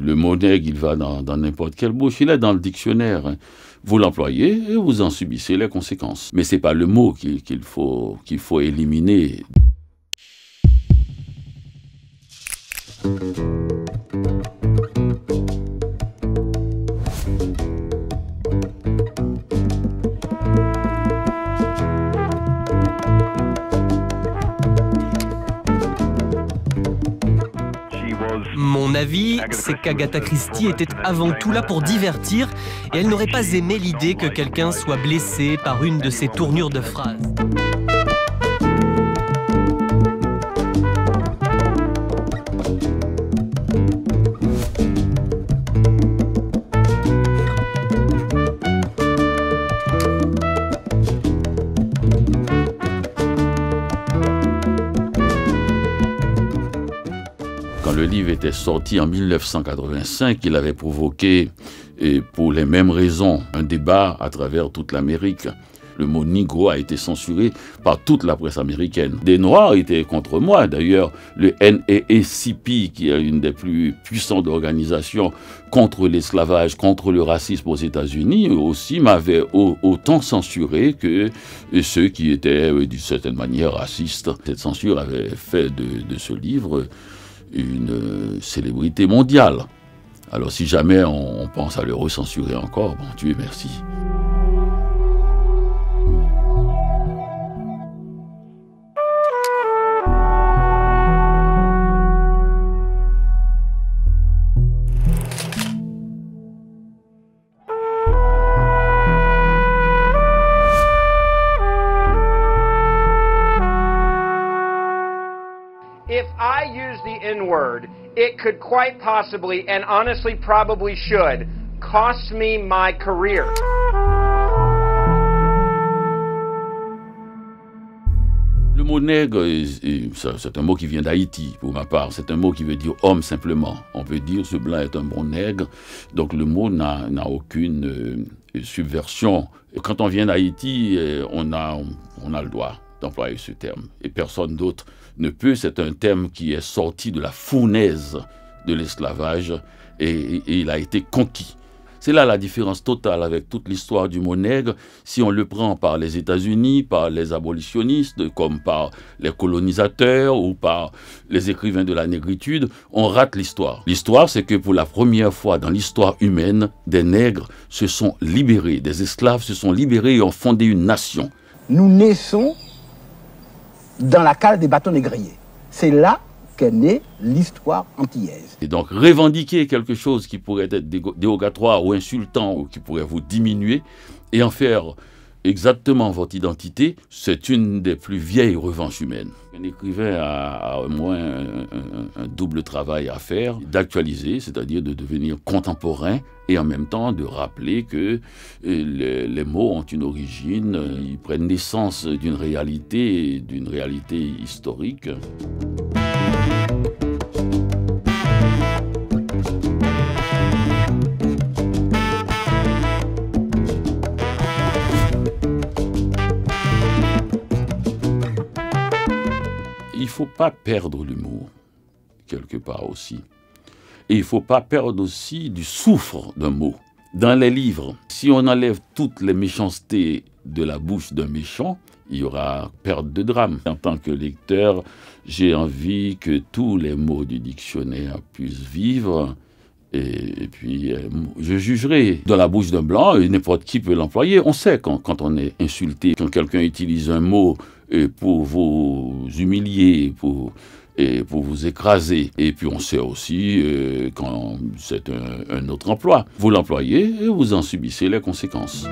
Le mot nègre, il va dans n'importe quelle bouche, il est dans le dictionnaire. Vous l'employez et vous en subissez les conséquences. Mais ce n'est pas le mot qu'il faut éliminer. Mon avis, c'est qu'Agatha Christie était avant tout là pour divertir et elle n'aurait pas aimé l'idée que quelqu'un soit blessé par une de ses tournures de phrases. Quand le livre était sorti en 1985, il avait provoqué, et pour les mêmes raisons, un débat à travers toute l'Amérique. Le mot Negro a été censuré par toute la presse américaine. Des Noirs étaient contre moi. D'ailleurs, le NAACP, qui est une des plus puissantes organisations contre l'esclavage, contre le racisme aux États-Unis, aussi m'avait autant censuré que ceux qui étaient d'une certaine manière racistes. Cette censure avait fait de ce livre une célébrité mondiale. Alors si jamais on pense à le recensurer encore, bon Dieu merci. If I use the N-word, it could quite possibly, and honestly probably should, cost me my career. Le mot nègre, c'est un mot qui vient d'Haïti, pour ma part. C'est un mot qui veut dire homme simplement. On peut dire ce blanc est un bon nègre. Donc le mot n'a aucune subversion. Quand on vient d'Haïti, on a le droit d'employer ce terme. Et personne d'autre ne peut. C'est un terme qui est sorti de la fournaise de l'esclavage et il a été conquis. C'est là la différence totale avec toute l'histoire du mot nègre. Si on le prend par les États-Unis, par les abolitionnistes, comme par les colonisateurs ou par les écrivains de la négritude, on rate l'histoire. L'histoire, c'est que pour la première fois dans l'histoire humaine, des nègres se sont libérés, des esclaves se sont libérés et ont fondé une nation. Nous naissons dans la cale des bâtons négriers. C'est là qu'est née l'histoire antillaise. Et donc revendiquer quelque chose qui pourrait être dérogatoire ou insultant ou qui pourrait vous diminuer et en faire exactement votre identité, c'est une des plus vieilles revanches humaines. Un écrivain a au moins un double travail à faire, d'actualiser, c'est-à-dire de devenir contemporain et en même temps de rappeler que les mots ont une origine, ils prennent naissance d'une réalité historique. Il ne faut pas perdre l'humour, quelque part aussi. Et il ne faut pas perdre aussi du souffle d'un mot. Dans les livres, si on enlève toutes les méchancetés de la bouche d'un méchant, il y aura perte de drame. En tant que lecteur, j'ai envie que tous les mots du dictionnaire puissent vivre. Et puis, je jugerai. Dans la bouche d'un blanc, n'importe qui peut l'employer. On sait quand on est insulté, quand quelqu'un utilise un mot pour vous humilier, pour vous écraser. Et puis on sait aussi quand c'est un autre emploi. Vous l'employez et vous en subissez les conséquences.